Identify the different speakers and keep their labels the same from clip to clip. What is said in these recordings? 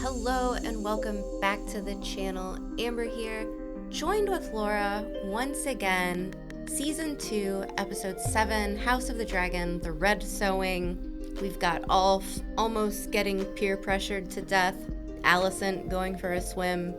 Speaker 1: Hello and welcome back to the channel. Amber here, joined with Laura once again. Season 2, Episode 7, House of the Dragon, the Red Sowing. We've got Ulf almost getting peer pressured to death, Alicent going for a swim,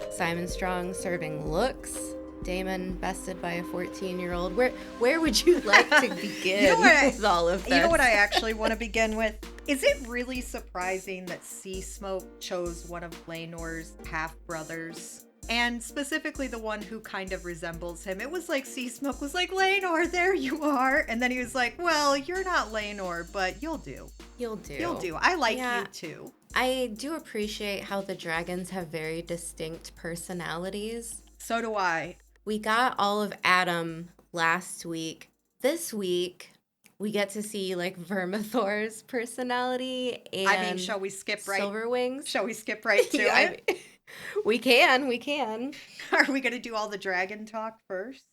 Speaker 1: Simon Strong serving looks, Daemon bested by a 14-year-old. Where would you like to begin with all of this?
Speaker 2: You know what I actually want to begin with? Is it really surprising that Sea Smoke chose one of Rhaenyra's half-brothers? And specifically the one who kind of resembles him. It was like Sea Smoke was like, Rhaenyra, there you are. And then he was like, well, you're not Rhaenyra, but you'll do.
Speaker 1: You'll do.
Speaker 2: You'll do. I like you too.
Speaker 1: I do appreciate how the dragons have very distinct personalities.
Speaker 2: So do I.
Speaker 1: We got all of Addam last week. This week, we get to see like Vermithor's personality and
Speaker 2: I mean, shall we skip right?
Speaker 1: Silverwings.
Speaker 2: Shall we skip right to it?
Speaker 1: We can.
Speaker 2: Are we going to do all the dragon talk first?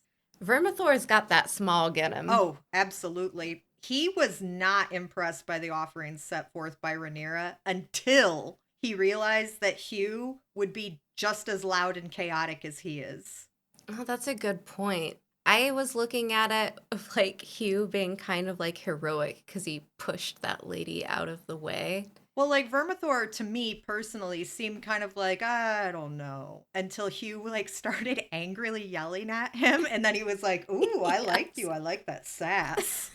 Speaker 1: Vermithor's got that smog in him.
Speaker 2: Oh, absolutely. He was not impressed by the offerings set forth by Rhaenyra until he realized that Hugh would be just as loud and chaotic as he is.
Speaker 1: Oh, that's a good point. I was looking at it of like Hugh being kind of like heroic because he pushed that lady out of the way.
Speaker 2: Well, like Vermithor to me personally seemed kind of like, I don't know, until Hugh like started angrily yelling at him. And then he was like, ooh, I liked you. I like that sass.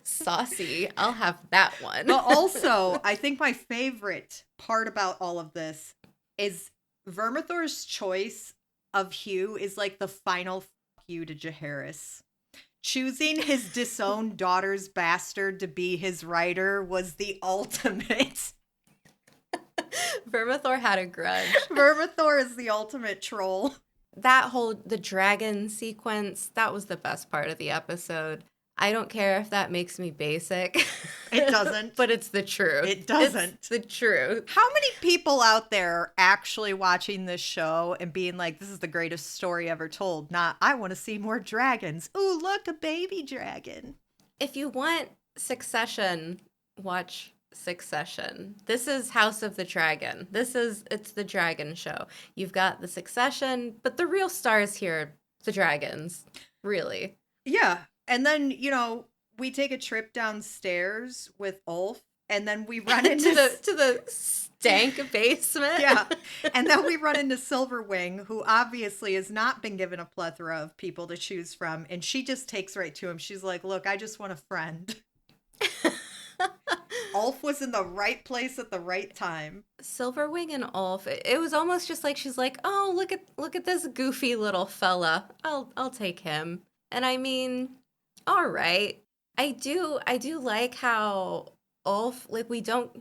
Speaker 1: Saucy. I'll have that one.
Speaker 2: But also, I think my favorite part about all of this is Vermithor's choice of Hugh is like the final fuck you to Jaehaerys. Choosing his disowned daughter's bastard to be his rider was the ultimate.
Speaker 1: Vermithor had a grudge.
Speaker 2: Vermithor is the ultimate troll.
Speaker 1: The dragon sequence, that was the best part of the episode. I don't care if that makes me basic.
Speaker 2: It doesn't.
Speaker 1: But it's the truth.
Speaker 2: It doesn't.
Speaker 1: It's the truth.
Speaker 2: How many people out there are actually watching this show and being like, this is the greatest story ever told? Not, I want to see more dragons. Ooh, look, a baby dragon.
Speaker 1: If you want Succession, watch Succession. This is House of the Dragon. It's the dragon show. You've got the Succession, but the real stars here, the dragons. Really.
Speaker 2: Yeah. And then, you know, we take a trip downstairs with Ulf, and then we run into
Speaker 1: to the stank basement.
Speaker 2: Yeah. And then we run into Silverwing, who obviously has not been given a plethora of people to choose from, and she just takes right to him. She's like, look, I just want a friend. Ulf was in the right place at the right time.
Speaker 1: Silverwing and Ulf, it was almost just like she's like, oh, look at this goofy little fella. I'll take him. And I mean, all right. I do like how Ulf, like we don't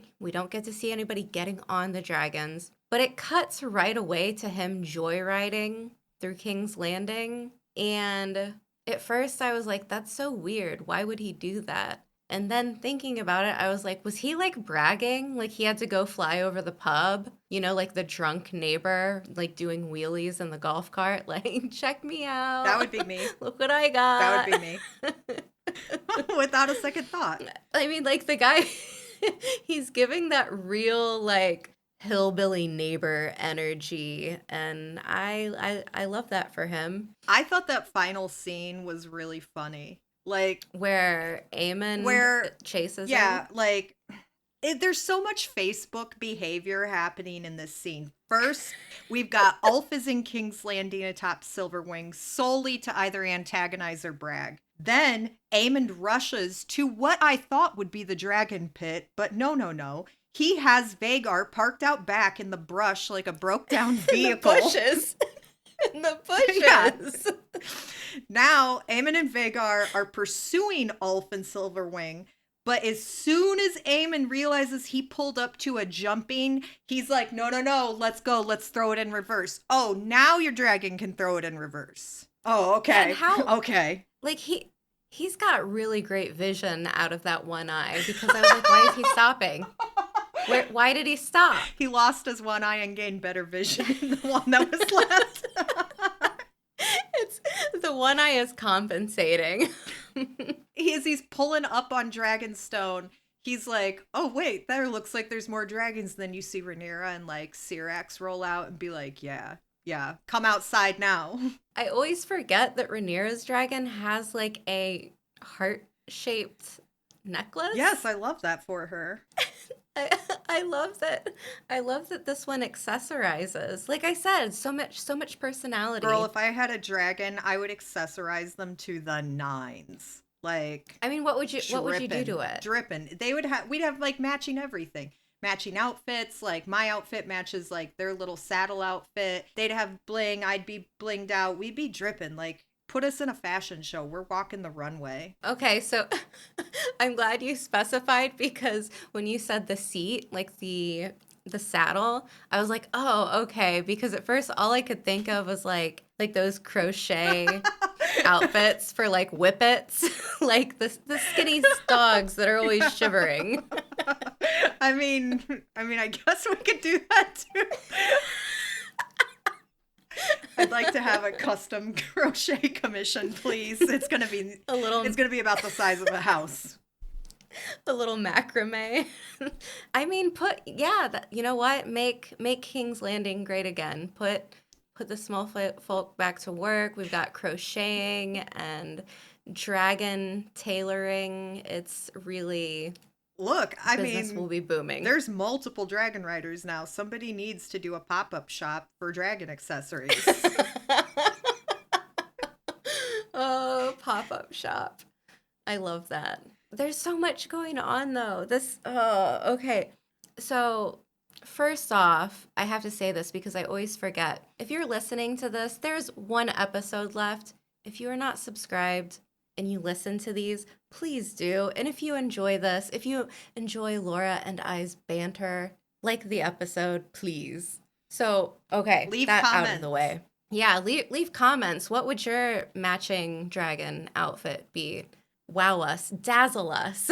Speaker 1: get to see anybody getting on the dragons, but it cuts right away to him joyriding through King's Landing. And at first I was like, that's so weird. Why would he do that? And then thinking about it, I was like, was he like bragging? Like he had to go fly over the pub, you know, like the drunk neighbor, like doing wheelies in the golf cart, like, check me out.
Speaker 2: That would be me.
Speaker 1: Look what I got.
Speaker 2: That would be me. Without a second thought.
Speaker 1: I mean, like the guy, he's giving that real like hillbilly neighbor energy. And I love that for him.
Speaker 2: I thought that final scene was really funny. Like
Speaker 1: where Aemon chases him.
Speaker 2: Like there's so much Facebook behavior happening in this scene. First, we've got Ulf is in King's Landing atop Silverwing solely to either antagonize or brag. Then Aemon rushes to what I thought would be the dragon pit, but no. He has Vhagar parked out back in the brush like a broke down vehicle.
Speaker 1: In the bushes. In the bushes.
Speaker 2: Yeah. Now, Aemon and Vhagar are pursuing Ulf and Silverwing, but as soon as Aemon realizes he pulled up to a jumping, he's like, no, let's go, let's throw it in reverse. Oh, now your dragon can throw it in reverse. Oh, okay. Okay.
Speaker 1: Like, he's got really great vision out of that one eye, because I was like, why is he stopping? Why did he stop?
Speaker 2: He lost his one eye and gained better vision in the one that was left.
Speaker 1: It's the one eye is compensating.
Speaker 2: He's pulling up on Dragonstone. he's like, oh wait, there looks like there's more dragons. Then you see Rhaenyra and like Syrax roll out and be like, yeah, yeah, come outside now.
Speaker 1: I always forget that Rhaenyra's dragon has like a heart-shaped
Speaker 2: Yes,
Speaker 1: necklace.
Speaker 2: I love that for her.
Speaker 1: I, I love that. I love that this one accessorizes. Like I said, so much
Speaker 2: Girl,
Speaker 1: personality.
Speaker 2: if I had a dragon, I would accessorize them to the nines. Like
Speaker 1: I mean, what would you do
Speaker 2: dripping,
Speaker 1: to it?
Speaker 2: dripping. We'd have like matching everything. Matching outfits, like my outfit matches like their little saddle outfit. They'd have bling, I'd be blinged out. We'd be dripping. Like put us in a fashion show. We're walking the runway.
Speaker 1: Okay, so I'm glad you specified because when you said the seat, like the saddle, I was like, "Oh, okay," because at first all I could think of was like those crochet outfits for like whippets, like the skinny dogs that are always shivering.
Speaker 2: I guess we could do that too. I'd like to have a custom crochet commission, please.
Speaker 1: A little
Speaker 2: It's gonna be about the size of a house.
Speaker 1: a little macrame. I mean, you know what? Make King's Landing great again. Put the small folk back to work. We've got crocheting and dragon tailoring. It's really
Speaker 2: Look,
Speaker 1: business will be booming.
Speaker 2: there's multiple dragon riders now. Somebody needs to do a pop-up shop for dragon accessories.
Speaker 1: Oh, pop-up shop. I love that. There's so much going on though. Okay. So, first off, I have to say this because I always forget. If you're listening to this, there's one episode left. If you are not subscribed and you listen to these, please do. And if you enjoy this, if you enjoy Laura and I's banter, like the episode, please. So, okay,
Speaker 2: Leave
Speaker 1: that out of the
Speaker 2: comments.
Speaker 1: way. Yeah, leave comments. What would your matching dragon outfit be? Wow us, dazzle us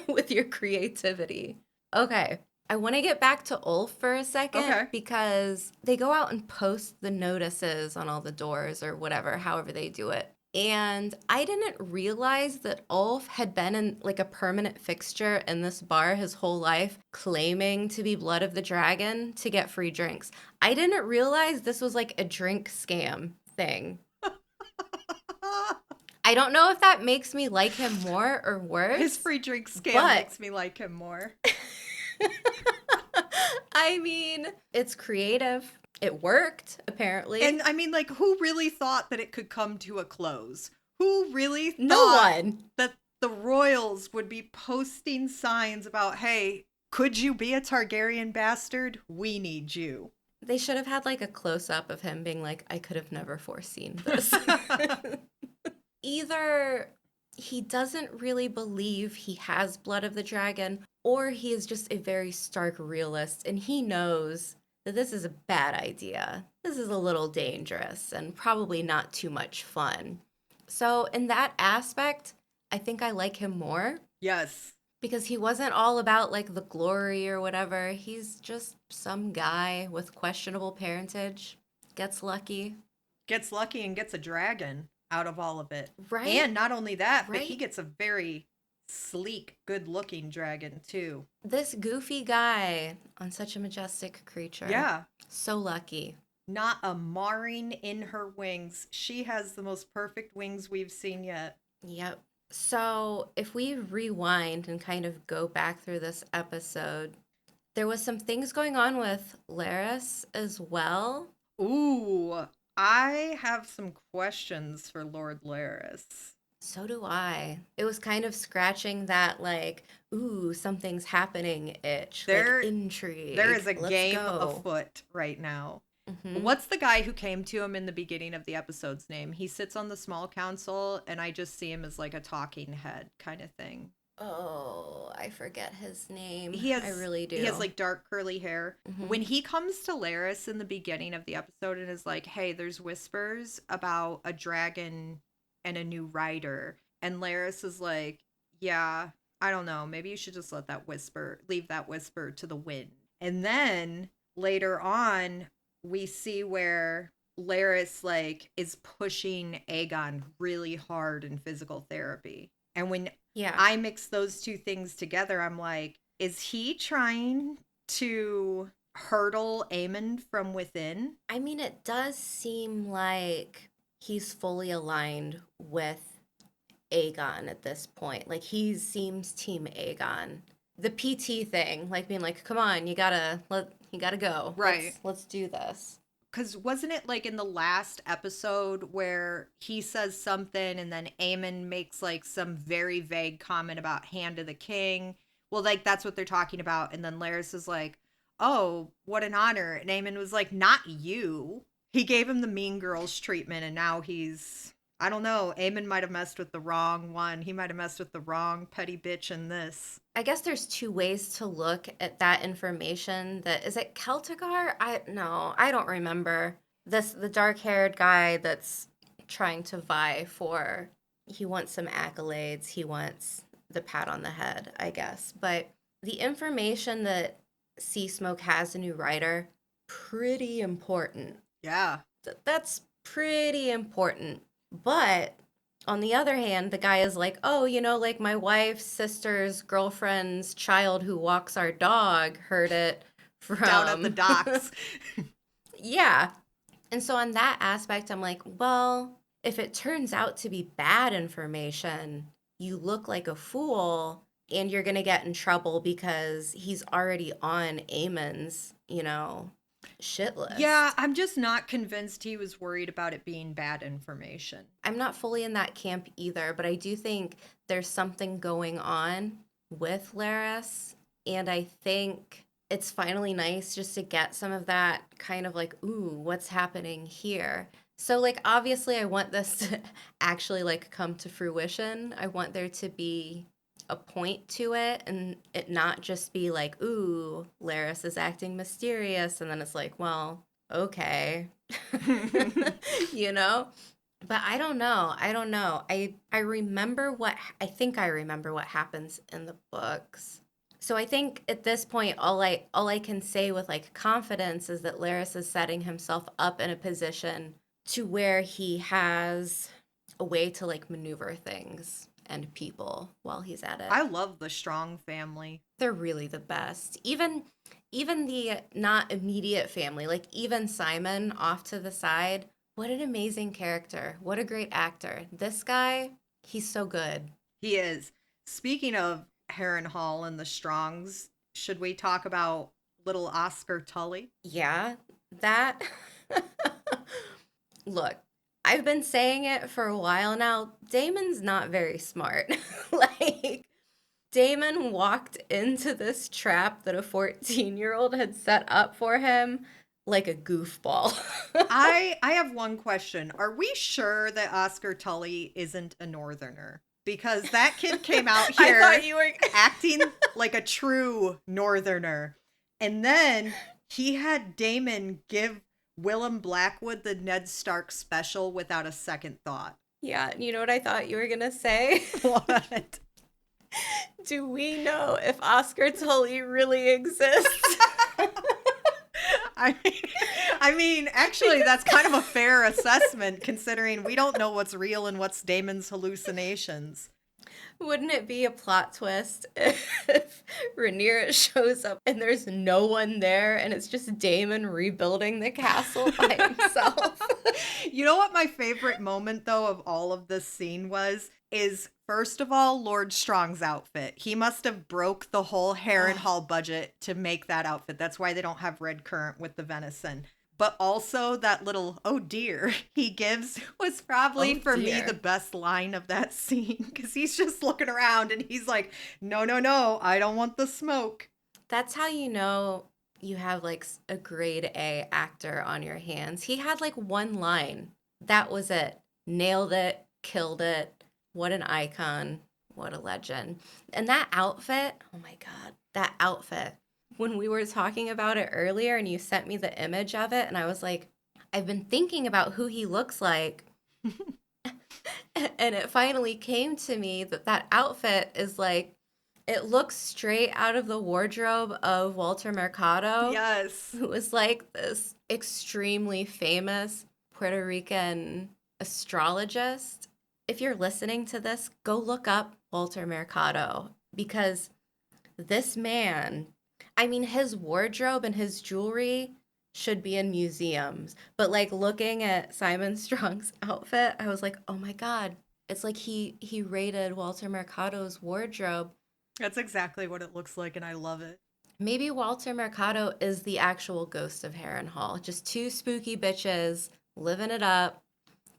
Speaker 1: with your creativity. Okay, I want to get back to Ulf for a second
Speaker 2: Okay.
Speaker 1: because they go out and post the notices on all the doors or whatever, however they do it. And I didn't realize that Ulf had been in like a permanent fixture in this bar his whole life, claiming to be Blood of the Dragon to get free drinks. I didn't realize this was like a drink scam thing. I don't know if that makes me like him more or worse.
Speaker 2: His free drink scam
Speaker 1: but
Speaker 2: makes me like him more.
Speaker 1: I mean, it's creative. It worked, apparently.
Speaker 2: And like, who really thought that it could come to a close? Who really thought
Speaker 1: No one.
Speaker 2: that the royals would be posting signs about, hey, could you be a Targaryen bastard? We need you.
Speaker 1: They should have had like a close up of him being like, I could have never foreseen this. Either he doesn't really believe he has Blood of the Dragon, or he is just a very stark realist and he knows that this is a bad idea. This is a little dangerous and probably not too much fun. So, in that aspect, I think I like him more
Speaker 2: Yes.
Speaker 1: because he wasn't all about like the glory or whatever. He's just some guy with questionable parentage, gets lucky.
Speaker 2: Gets lucky and gets a dragon out of all of it.
Speaker 1: Right?
Speaker 2: And not only that, but
Speaker 1: Right?
Speaker 2: he gets a very sleek, good-looking dragon too.
Speaker 1: This goofy guy on such a majestic creature.
Speaker 2: Yeah.
Speaker 1: So lucky.
Speaker 2: Not a marring in her wings. She has the most perfect wings we've seen yet.
Speaker 1: Yep. So if we rewind and kind of go back through this episode, there was some things going on with Laris as well.
Speaker 2: Ooh, I have some questions for Lord Laris.
Speaker 1: So do I. It was kind of scratching that like, ooh, something's happening itch.
Speaker 2: There-
Speaker 1: like intrigue.
Speaker 2: There is a
Speaker 1: Let's
Speaker 2: game
Speaker 1: go.
Speaker 2: afoot right now.
Speaker 1: Mhm.
Speaker 2: What's the guy who came to him in the beginning of the episode's name? He sits on the small council, and I just see him as like a talking head kind of thing.
Speaker 1: Oh, I forget his name.
Speaker 2: He has,
Speaker 1: I really do.
Speaker 2: He has like dark curly hair.
Speaker 1: Mhm.
Speaker 2: When he comes to Laris in the beginning of the episode and is like, "Hey, there's whispers about a dragon and a new rider," and Laris is like, "Yeah, I don't know. Maybe you should just leave that whisper to the wind." And then later on, we see where Laris like is pushing Aegon really hard in physical therapy. And when
Speaker 1: Yeah.
Speaker 2: I mix those two things together, I'm like, is he trying to hurdle Aemon from within?
Speaker 1: I mean, it does seem like he's fully aligned with Aegon at this point. Like he seems team Aegon. The PT thing, like being like, "Come on, you gotta go.
Speaker 2: Right.
Speaker 1: Let's do this."
Speaker 2: Because wasn't it like in the last episode where he says something and then Aemon makes like some very vague comment about hand of the king? Well, like that's what they're talking about. And then Laris is like, oh, what an honor. And Aemon was like, not you. He gave him the mean girls treatment and now he's, I don't know, Aemon might have messed with the wrong one. He might have messed with the wrong petty bitch in this.
Speaker 1: I guess there's two ways to look at that information. That is it Celtigar? I don't remember. The dark-haired guy that's trying to vie for he wants some accolades, he wants the pat on the head, I guess. But the information that Sea Smoke has a new writer, pretty important.
Speaker 2: Yeah.
Speaker 1: That's pretty important. But on the other hand, the guy is like, oh, like my wife's sister's girlfriend's child who walks our dog heard it from
Speaker 2: Down at the docks.
Speaker 1: Yeah. And so on that aspect, I'm like, well, if it turns out to be bad information, you look like a fool and you're going to get in trouble because he's already on Aemon's, shit list.
Speaker 2: Yeah, I'm just not convinced he was worried about it being bad information.
Speaker 1: I'm not fully in that camp either, but I do think there's something going on with Laris, and I think it's finally nice just to get some of that kind of like, ooh, what's happening here? So like obviously I want this to actually like come to fruition. I want there to be a point to it and it not just be like, ooh, Laris is acting mysterious and then it's like, well, okay. But I don't know. I remember I think I remember what happens in the books. So I think at this point all I can say with like confidence is that Laris is setting himself up in a position to where he has a way to like maneuver things and people while he's at it.
Speaker 2: I love the Strong family.
Speaker 1: They're really the best. Even the not immediate family, like even Simon off to the side. What an amazing character. What a great actor. This guy, he's so good.
Speaker 2: He is. Speaking of Harrenhal and the Strongs, should we talk about little Oscar Tully?
Speaker 1: Yeah, that Look, I've been saying it for a while now. Damon's not very smart. Like, Damon walked into this trap that a 14-year-old had set up for him like a goofball.
Speaker 2: I have one question. Are we sure that Oscar Tully isn't a northerner? Because that kid came out here
Speaker 1: I thought you were
Speaker 2: acting like a true northerner. And then he had Damon give Willem Blackwood the Ned Stark special without a second thought.
Speaker 1: Yeah, you know what I thought you were going to say?
Speaker 2: What?
Speaker 1: Do we know if Oscar Tully really exists?
Speaker 2: I mean, actually, that's kind of a fair assessment considering we don't know what's real and what's Damon's hallucinations.
Speaker 1: Wouldn't it be a plot twist if Rhaenyra shows up and there's no one there and it's just Daemon rebuilding the castle by himself?
Speaker 2: You know what my favorite moment, though, of all of this scene is first of all, Lord Strong's outfit. He must have broke the whole Harrenhal budget to make that outfit. That's why they don't have red currant with the venison. But also that little, oh dear, he gives was probably for me the best line of that scene because he's just looking around and he's like, no, I don't want the smoke.
Speaker 1: That's how you know you have like a grade A actor on your hands. He had like one line. That was it. Nailed it, killed it. What an icon. What a legend. And that outfit, oh my God, that outfit. When we were talking about it earlier and you sent me the image of it and I was like, I've been thinking about who he looks like. And it finally came to me that outfit is like, it looks straight out of the wardrobe of Walter Mercado.
Speaker 2: Yes.
Speaker 1: Who was like this extremely famous Puerto Rican astrologist. If you're listening to this, go look up Walter Mercado, because this man, I mean, his wardrobe and his jewelry should be in museums. But like looking at Simon Strong's outfit, I was like, oh my God. It's like he raided Walter Mercado's wardrobe.
Speaker 2: That's exactly what it looks like, and I love it.
Speaker 1: Maybe Walter Mercado is the actual ghost of Harrenhal. Just two spooky bitches living it up,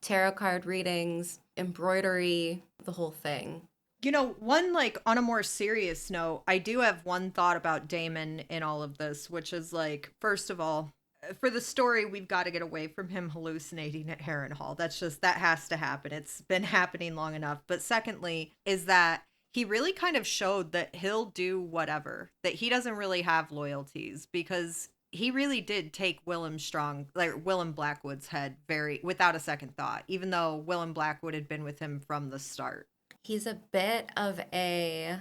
Speaker 1: tarot card readings, embroidery, the whole thing.
Speaker 2: You know, one, like, on a more serious note, I do have one thought about Daemon in all of this, which is like, first of all, for the story, we've got to get away from him hallucinating at Harrenhal. That has to happen. It's been happening long enough. But secondly, is that he really kind of showed that he'll do whatever, that he doesn't really have loyalties, because he really did take Willem Blackwood's head very without a second thought, even though Willem Blackwood had been with him from the start.
Speaker 1: He's a bit of a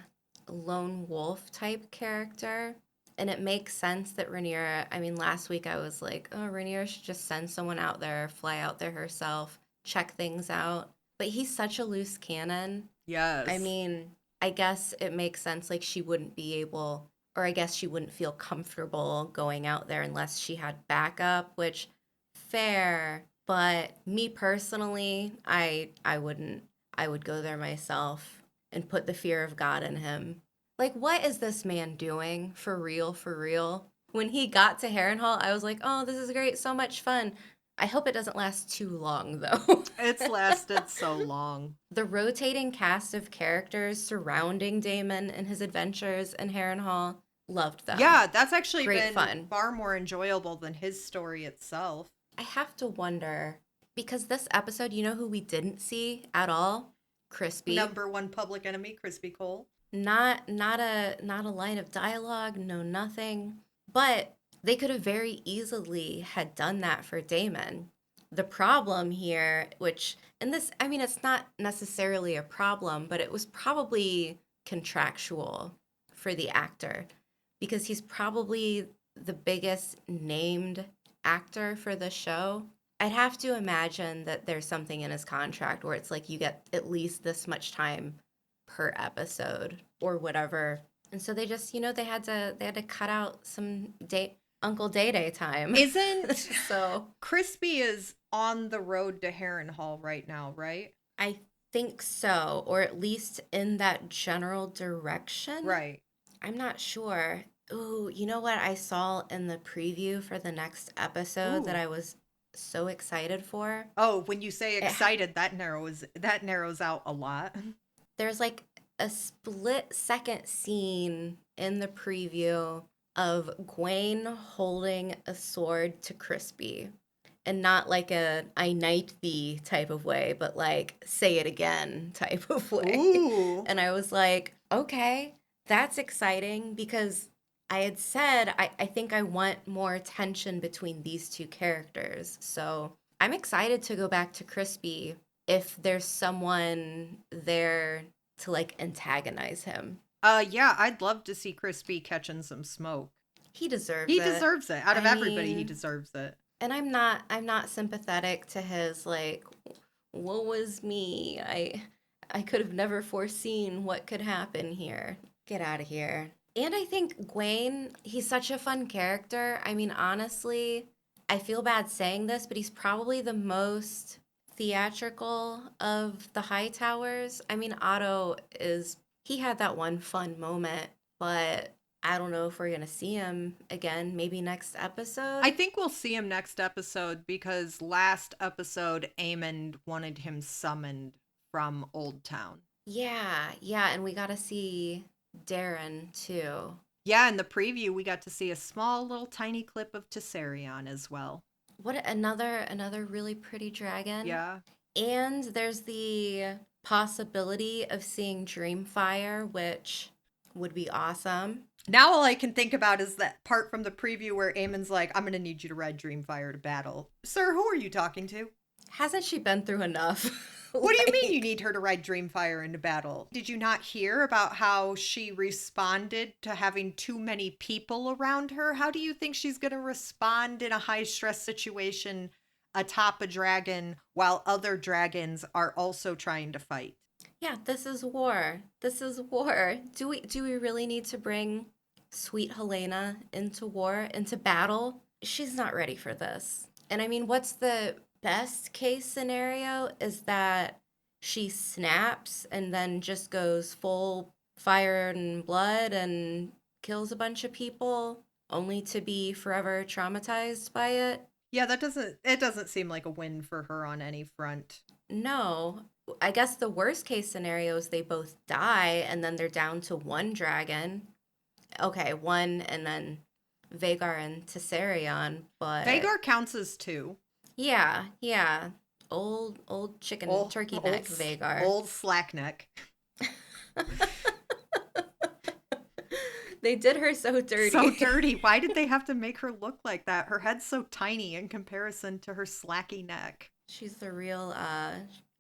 Speaker 1: lone wolf type character. And it makes sense that Rhaenyra, I mean, last week I was like, oh, Rhaenyra should just send someone out there, fly out there herself, check things out. But he's such a loose cannon.
Speaker 2: Yes.
Speaker 1: I mean, I guess it makes sense. Like, she wouldn't be able, or I guess she wouldn't feel comfortable going out there unless she had backup, which, fair. But me personally, I wouldn't. I would go there myself and put the fear of God in him. Like, what is this man doing? For real, for real. When he got to Harrenhal, I was like, oh, this is great. So much fun. I hope it doesn't last too long, though.
Speaker 2: It's lasted so long.
Speaker 1: The rotating cast of characters surrounding Daemon and his adventures in Harrenhal, loved them.
Speaker 2: Yeah, that's actually
Speaker 1: Great
Speaker 2: been
Speaker 1: fun.
Speaker 2: far more enjoyable than his story itself.
Speaker 1: I have to wonder, because this episode, you know who we didn't see at all? Crispy.
Speaker 2: Number one public enemy, Crispy Cole.
Speaker 1: Not a line of dialogue, no nothing. But they could have very easily had done that for Daemon. The problem here, which, and this, I mean, it's not necessarily a problem, but it was probably contractual for the actor, because he's probably the biggest named actor for the show. I'd have to imagine that there's something in his contract where it's like you get at least this much time per episode or whatever. And so they just, they had to cut out some Uncle Day time.
Speaker 2: Isn't
Speaker 1: so
Speaker 2: Crispy is on the road to Harrenhal right now, right?
Speaker 1: I think so, or at least in that general direction.
Speaker 2: Right.
Speaker 1: I'm not sure. Ooh, you know what I saw in the preview for the next episode that I was so excited for?
Speaker 2: Oh, when you say excited, that narrows out a lot.
Speaker 1: There's like a split second scene in the preview of Gwaine holding a sword to Crispy. And not like a I knight thee type of way, but like say it again type of way.
Speaker 2: Ooh.
Speaker 1: And I was like, okay, that's exciting, because I had said I think I want more tension between these two characters. So I'm excited to go back to Crispy if there's someone there to like antagonize him.
Speaker 2: Yeah, I'd love to see Crispy catching some smoke.
Speaker 1: He deserves
Speaker 2: He
Speaker 1: it.
Speaker 2: deserves it. Out of everybody, he
Speaker 1: mean,
Speaker 2: deserves it.
Speaker 1: And I'm not sympathetic to his like, woe was me. I could have never foreseen what could happen here. Get out of here. And I think Gwaine, he's such a fun character. I mean, honestly, I feel bad saying this, but he's probably the most theatrical of the Hightowers. I mean, Otto he had that one fun moment, but I don't know if we're going to see him again, maybe next episode.
Speaker 2: I think we'll see him next episode, because last episode, Aemond wanted him summoned from Old Town.
Speaker 1: Yeah, and we got to see Darren too.
Speaker 2: Yeah, in the preview, we got to see a small little tiny clip of Tessarion as well.
Speaker 1: What another really pretty dragon.
Speaker 2: Yeah.
Speaker 1: And there's the possibility of seeing Dreamfire, which would be awesome.
Speaker 2: Now all I can think about is that part from the preview where Aemon's like, I'm going to need you to ride Dreamfire to battle. Sir, who are you talking to?
Speaker 1: Hasn't she been through enough?
Speaker 2: What do you mean you need her to ride Dreamfire into battle? Did you not hear about how she responded to having too many people around her? How do you think she's going to respond in a high-stress situation atop a dragon while other dragons are also trying to fight?
Speaker 1: Yeah, this is war. This is war. Do we really need to bring sweet Helena into war, into battle? She's not ready for this. And I mean, what's the best case scenario is that she snaps and then just goes full fire and blood and kills a bunch of people only to be forever traumatized by it.
Speaker 2: Yeah, it doesn't seem like a win for her on any front.
Speaker 1: No, I guess the worst case scenario is they both die and then they're down to one dragon. Okay, one and then Vagar and Tessarion, but
Speaker 2: Vagar counts as two.
Speaker 1: yeah, yeah. Old chicken
Speaker 2: Old,
Speaker 1: turkey
Speaker 2: old,
Speaker 1: neck Vagar.
Speaker 2: old slackneck.
Speaker 1: They did her so
Speaker 2: So
Speaker 1: dirty.
Speaker 2: dirty. Why did they have to make her look like that? Her head's so tiny in comparison to her slacky neck.
Speaker 1: She's the real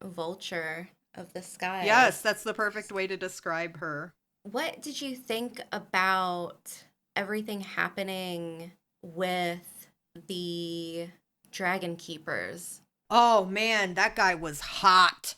Speaker 1: vulture of the
Speaker 2: Yes,
Speaker 1: skies.
Speaker 2: that's the perfect way to describe her.
Speaker 1: What did you think about everything happening with the dragon keepers?
Speaker 2: Oh man, that guy was hot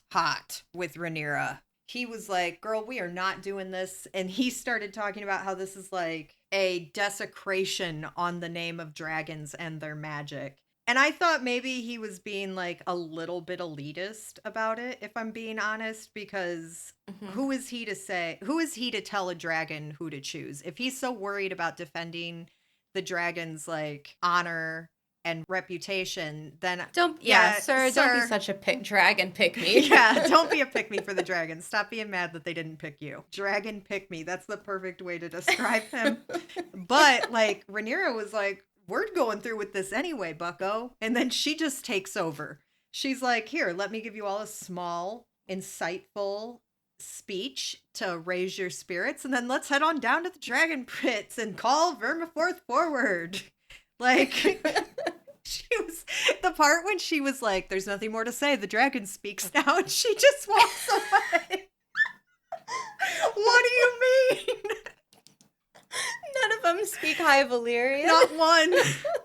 Speaker 2: with Rhaenyra. He was like, "Girl, we are not doing this." And he started talking about how this is like a desecration on the name of dragons and their magic. And I thought maybe he was being like a little bit elitist about it, if I'm being honest, because
Speaker 1: Hmm.
Speaker 2: who is he to say, who is he to tell a dragon who to choose? If he's so worried about defending the dragon's like honor and reputation, then
Speaker 1: Don't, yeah,
Speaker 2: yeah,
Speaker 1: sir, don't be
Speaker 2: sir.
Speaker 1: such a dragon pick me.
Speaker 2: Yeah, don't be a pick me for the dragon. Stop being mad that they didn't pick you. Dragon pick me. That's the perfect way to describe him. But like Rhaenyra was like, "We're going through with this anyway, bucko." And then she just takes over. She's like, "Here, let me give you all a small, insightful speech to raise your spirits, and then let's head on down to the dragon pits and call Vermithor forward." Like she was the part when she was like, "There's nothing more to say. The dragon speaks now," and she just walks away. What do you mean?
Speaker 1: None of them speak High Valyrian.
Speaker 2: Not one.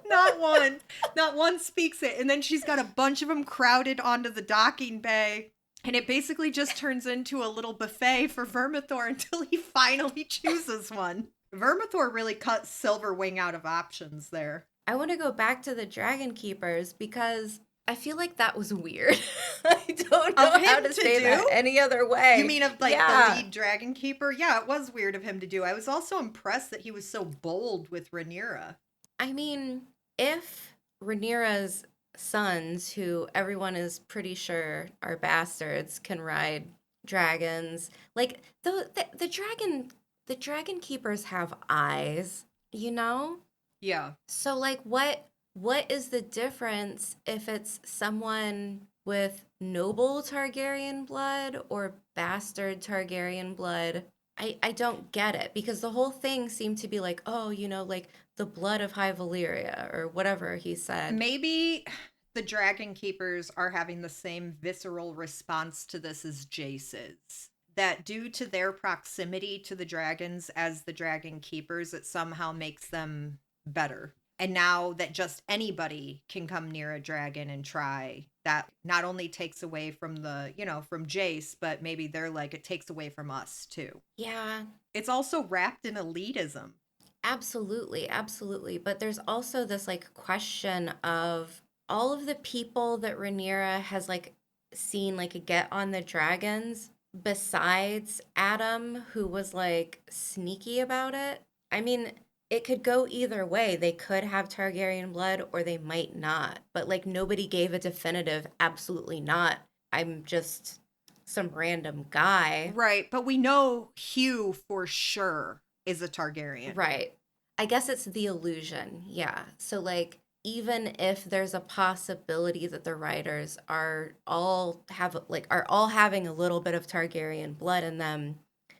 Speaker 2: Not one. Not one speaks it. And then she's got a bunch of them crowded onto the docking bay. And it basically just turns into a little buffet for Vermithor until he finally chooses one. Vermithor really cut Silverwing out of options there.
Speaker 1: I want to go back to the dragon keepers because I feel like that was weird. I don't know
Speaker 2: Of
Speaker 1: how
Speaker 2: him
Speaker 1: to
Speaker 2: to
Speaker 1: say that
Speaker 2: do?
Speaker 1: any other way.
Speaker 2: You mean of like the
Speaker 1: Yeah.
Speaker 2: lead dragon keeper? Yeah, it was weird of him to do. I was also impressed that he was so bold with Rhaenyra.
Speaker 1: I mean, if Rhaenyra's sons, who everyone is pretty sure are bastards, can ride dragons, like the dragon keepers have eyes, you know?
Speaker 2: Yeah.
Speaker 1: So like what is the difference if it's someone with noble Targaryen blood or bastard Targaryen blood? I don't get it because the whole thing seemed to be like, oh, like the blood of High Valyria or whatever he said.
Speaker 2: Maybe the dragon keepers are having the same visceral response to this as Jace is. That due to their proximity to the dragons as the dragon keepers, it somehow makes them better. And now that just anybody can come near a dragon and try, that not only takes away from from Jace, but maybe they're like, it takes away from us too.
Speaker 1: Yeah,
Speaker 2: It's also wrapped in elitism.
Speaker 1: absolutely, absolutely. But there's also this like question of all of the people that Rhaenyra has like seen like get on the dragons besides Adam, who was like sneaky about it. I mean, it could go either way. They could have Targaryen blood or they might not. But like nobody gave a definitive absolutely not. I'm just some random guy.
Speaker 2: Right, but we know Hugh for sure is a Targaryen.
Speaker 1: Right. I guess it's the illusion. Yeah. So like even if there's a possibility that the writers are all having a little bit of Targaryen blood in them,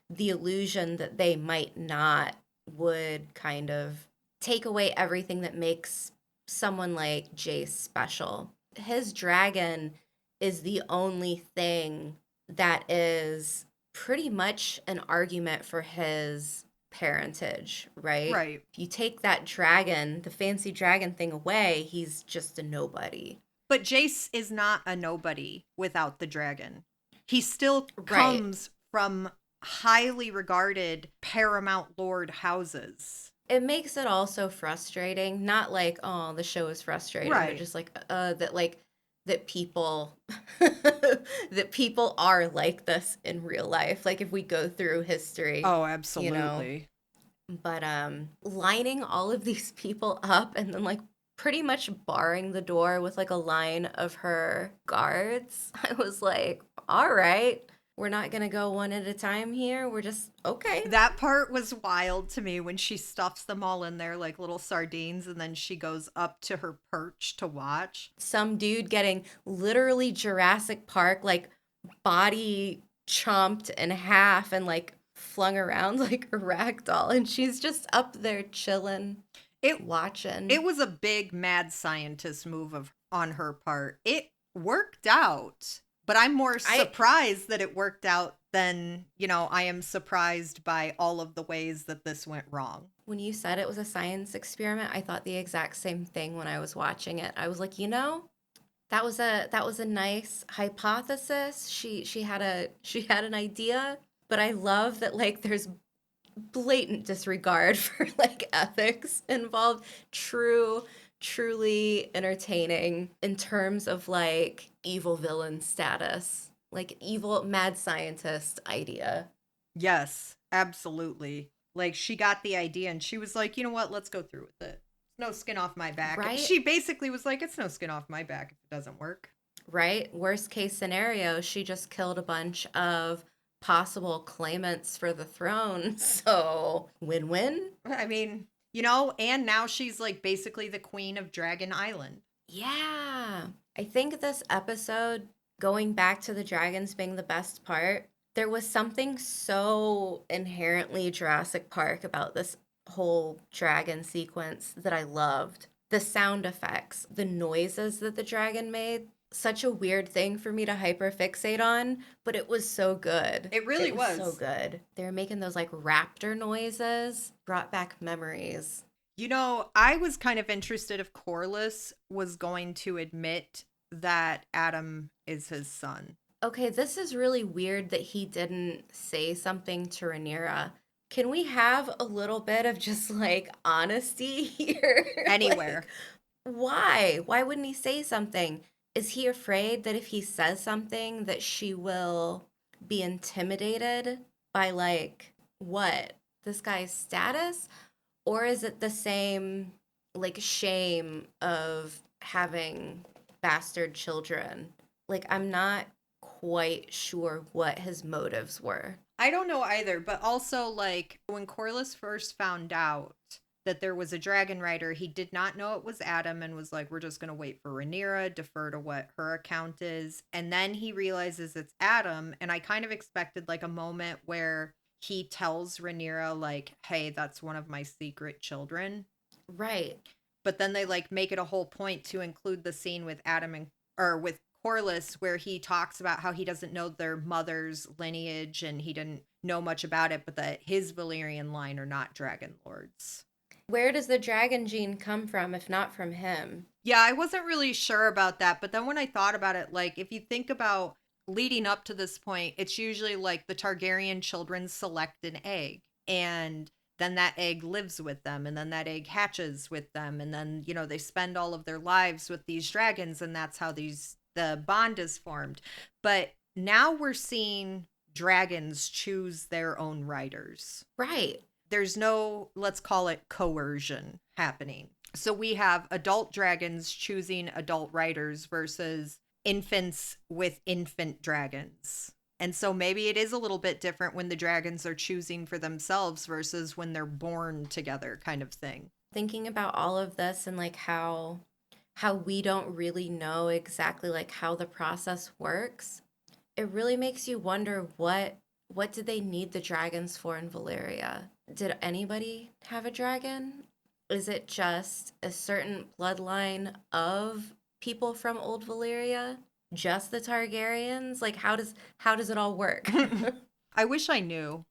Speaker 1: the illusion that they might not would kind of take away everything that makes someone like Jace special. His dragon is the only thing that is pretty much an argument for his parentage, right?
Speaker 2: Right.
Speaker 1: If you take that dragon, the fancy dragon thing away, he's just a nobody.
Speaker 2: But Jace is not a nobody without the dragon. He still
Speaker 1: Right.
Speaker 2: comes from highly regarded paramount lord houses.
Speaker 1: It makes it also frustrating. Not like, oh, the show is frustrating, but
Speaker 2: Right.
Speaker 1: just that people that people are like this in real life. Like if we go through history,
Speaker 2: Oh,
Speaker 1: you know.
Speaker 2: absolutely.
Speaker 1: But lining all of these people up and then like pretty much barring the door with like a line of her guards. I was like, all right, we're not gonna go one at a time here. We're just okay.
Speaker 2: That part was wild to me when she stuffs them all in there like little sardines and then she goes up to her perch to watch.
Speaker 1: Some dude getting literally Jurassic Park like body chomped in half and like flung around like a rag doll, and she's just up there chilling,
Speaker 2: It
Speaker 1: watching.
Speaker 2: it was a big mad scientist move of on her part. It worked out, but I'm more
Speaker 1: I
Speaker 2: surprised that it worked out than, I am surprised by all of the ways that this went wrong.
Speaker 1: When you said it was a science experiment, I thought the exact same thing when I was watching it. I was like, that was a nice hypothesis. She had an idea, but I love that like there's blatant disregard for like ethics involved. Truly entertaining in terms of like evil villain status, like evil mad scientist idea.
Speaker 2: Yes, absolutely. Like she got the idea and she was like, "You know what? Let's go through with it. No skin off my back."
Speaker 1: Right?
Speaker 2: She basically was like, "It's no skin off my back if it doesn't work."
Speaker 1: Right? Worst case scenario, she just killed a bunch of possible claimants for the throne. So, win-win?
Speaker 2: I mean, and now she's like basically the queen of Dragon Island.
Speaker 1: Yeah. I think this episode, going back to the dragons being the best part, there was something so inherently Jurassic Park about this whole dragon sequence that I loved. The sound effects, the noises that the dragon made, such a weird thing for me to hyperfixate on, but it was so good.
Speaker 2: It really
Speaker 1: It was so
Speaker 2: was.
Speaker 1: good. They were making those like raptor noises, brought back memories.
Speaker 2: I was kind of interested if Corlys was going to admit that Adam is his son.
Speaker 1: Okay, this is really weird that he didn't say something to Rhaenyra. Can we have a little bit of just like honesty here?
Speaker 2: Anywhere.
Speaker 1: Like, why? Why wouldn't he say something? Is he afraid that if he says something that she will be intimidated by like what? This guy's status? Or is it the same like shame of having bastard children? Like I'm not quite sure what his motives were.
Speaker 2: I don't know either, but also like when Corlys first found out that there was a dragon rider, he did not know it was Adam and was like, "We're just gonna wait for Rhaenyra, defer to what her account is." And then he realizes it's Adam, and I kind of expected like a moment where he tells Rhaenyra like, "Hey, that's one of my secret children."
Speaker 1: Right.
Speaker 2: But then they like make it a whole point to include the scene with Adam and or with Corlys where he talks about how he doesn't know their mother's lineage and he didn't know much about it, but that his Valyrian line are not dragon lords.
Speaker 1: Where does the dragon gene come from if not from him?
Speaker 2: Yeah, I wasn't really sure about that, but then when I thought about it, like if you think about leading up to this point, it's usually like the Targaryen children select an egg and then that egg lives with them and then that egg hatches with them and then, they spend all of their lives with these dragons and that's how the bond is formed. But now we're seeing dragons choose their own riders.
Speaker 1: Right.
Speaker 2: There's no, let's call it coercion happening. So we have adult dragons choosing adult riders versus infants with infant dragons. And so maybe it is a little bit different when the dragons are choosing for themselves versus when they're born together kind of thing.
Speaker 1: Thinking about all of this and like how we don't really know exactly like how the process works, it really makes you wonder what did they need the dragons for in Valyria? Did anybody have a dragon? Is it just a certain bloodline of people from old Valyria? Just the Targaryens? Like how does it all work?
Speaker 2: I wish I knew.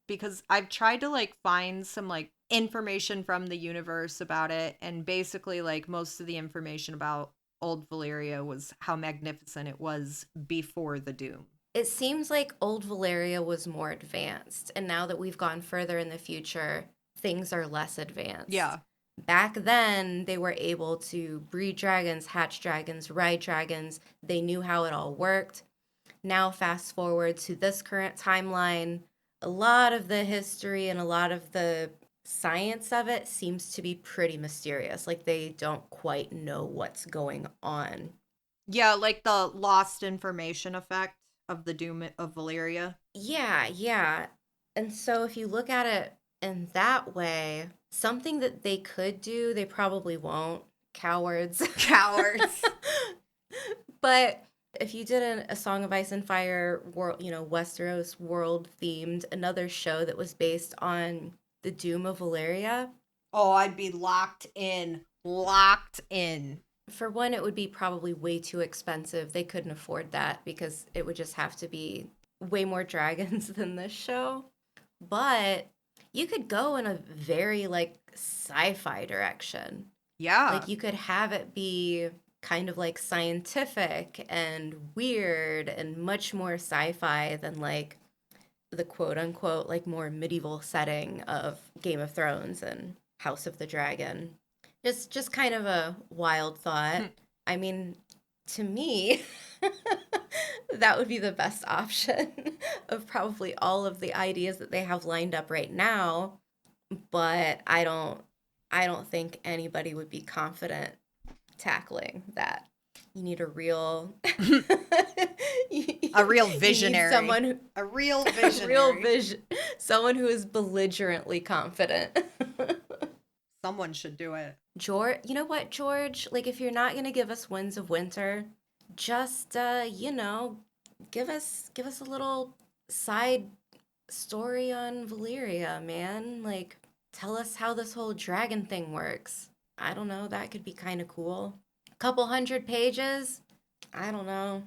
Speaker 2: Because I've tried to like find some like information from the universe about it and basically like most of the information about old Valyria was how magnificent it was before the Doom.
Speaker 1: It seems like old Valeria was more advanced, and now that we've gone further in the future, things are less advanced.
Speaker 2: Yeah.
Speaker 1: Back then, they were able to breed dragons, hatch dragons, ride dragons. They knew how it all worked. Now, fast forward to this current timeline, a lot of the history and a lot of the science of it seems to be pretty mysterious. Like they don't quite know what's going on.
Speaker 2: Yeah, like the lost information effect of the Doom of Valyria.
Speaker 1: Yeah, yeah. And so if you look at it in that way, something that they could do, they probably won't. Cowards.
Speaker 2: Cowards.
Speaker 1: But if you did a Song of Ice and Fire world, Westeros world themed, another show that was based on the Doom of Valyria,
Speaker 2: Oh, I'd be locked in. Locked in.
Speaker 1: for one, it would be probably way too expensive. They couldn't afford that because it would just have to be way more dragons than this show. But you could go in a very like sci-fi direction.
Speaker 2: Yeah.
Speaker 1: Like you could have it be kind of like scientific and weird and much more sci-fi than like the quote unquote like more medieval setting of Game of Thrones and House of the Dragon. Just kind of a wild thought. I mean, to me, that would be the best option of probably all of the ideas that they have lined up right now, but I don't think anybody would be confident tackling that. You need a real
Speaker 2: A real visionary.
Speaker 1: Someone who,
Speaker 2: a real visionary.
Speaker 1: real vision, someone who is belligerently confident.
Speaker 2: Someone should do it.
Speaker 1: George, you know what, George? Like, if you're not gonna give us Winds of Winter, just give us a little side story on Valyria, man. Like, tell us how this whole dragon thing works. I don't know. That could be kind of cool. A couple 100 pages. I don't know.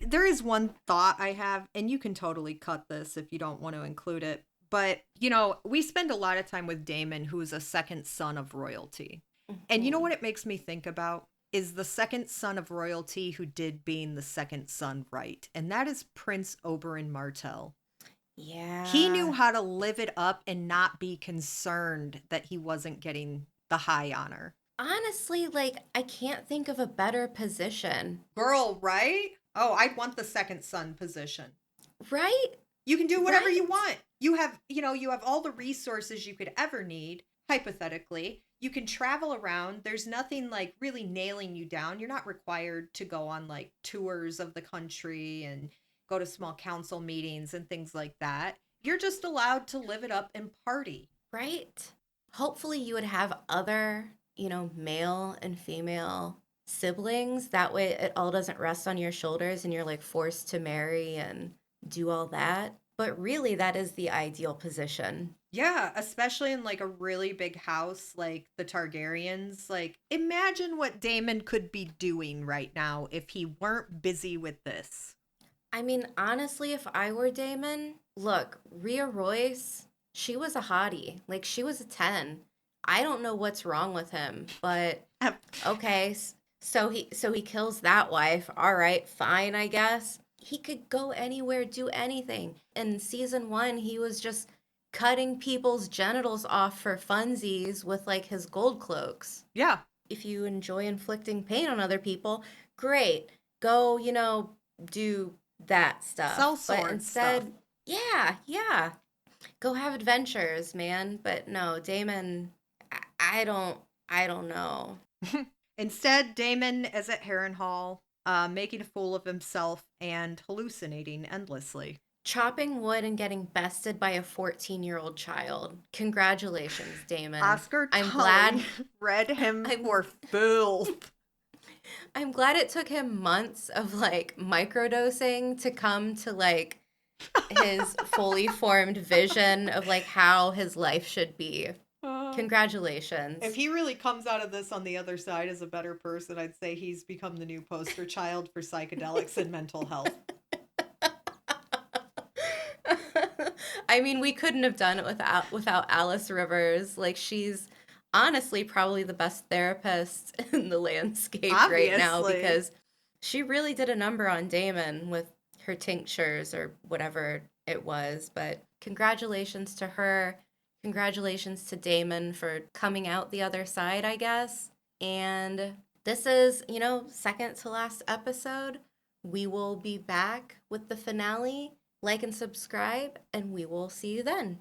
Speaker 2: There is one thought I have, and you can totally cut this if you don't want to include it. But, we spend a lot of time with Daemon, who's a second son of royalty. And you know what it makes me think about? Is the second son of royalty who did being the second son right. And that is Prince Oberyn Martell.
Speaker 1: Yeah.
Speaker 2: He knew how to live it up and not be concerned that he wasn't getting the high honor.
Speaker 1: Honestly, like, I can't think of a better position.
Speaker 2: Girl, right? Oh, I'd want the second son position.
Speaker 1: Right?
Speaker 2: You can do whatever you
Speaker 1: Right.
Speaker 2: want. You have all the resources you could ever need, hypothetically. You can travel around. There's nothing like really nailing you down. You're not required to go on like tours of the country and go to small council meetings and things like that. You're just allowed to live it up and party.
Speaker 1: Right? Hopefully, you would have other, male and female siblings. That way, it all doesn't rest on your shoulders and you're like forced to marry and do all that. But really, that is the ideal position.
Speaker 2: Yeah, especially in like a really big house like the Targaryens. Like, imagine what Daemon could be doing right now if he weren't busy with this.
Speaker 1: I mean, honestly, if I were Damon, look, Rhea Royce, she was a hottie. Like, she was a 10. I don't know what's wrong with him, but okay. So he kills that wife. All right, fine, I guess. He could go anywhere, do anything. In season 1, he was just cutting people's genitals off for funsies with like his gold cloaks.
Speaker 2: Yeah.
Speaker 1: If you enjoy inflicting pain on other people, great. Go, do that stuff.
Speaker 2: Sell sword
Speaker 1: But instead,
Speaker 2: stuff.
Speaker 1: yeah. Go have adventures, man. But no, Damon, I don't know.
Speaker 2: Instead, Daemon is at Harrenhal, making a fool of himself and hallucinating endlessly.
Speaker 1: Chopping wood and getting bested by a 14-year-old child. Congratulations, Damon.
Speaker 2: Oscar Tully
Speaker 1: I'm glad
Speaker 2: read him for filth.
Speaker 1: I'm glad it took him months of like microdosing to come to like his fully formed vision of like how his life should be. Congratulations.
Speaker 2: If he really comes out of this on the other side as a better person, I'd say he's become the new poster child for psychedelics and mental health.
Speaker 1: I mean, we couldn't have done it without Alice Rivers. Like, she's honestly probably the best therapist in the landscape right now
Speaker 2: Obviously.
Speaker 1: because she really did a number on Damon with her tinctures or whatever it was. But congratulations to her. Congratulations to Damon for coming out the other side, I guess. And this is, second to last episode. We will be back with the finale. Like and subscribe, and we will see you then.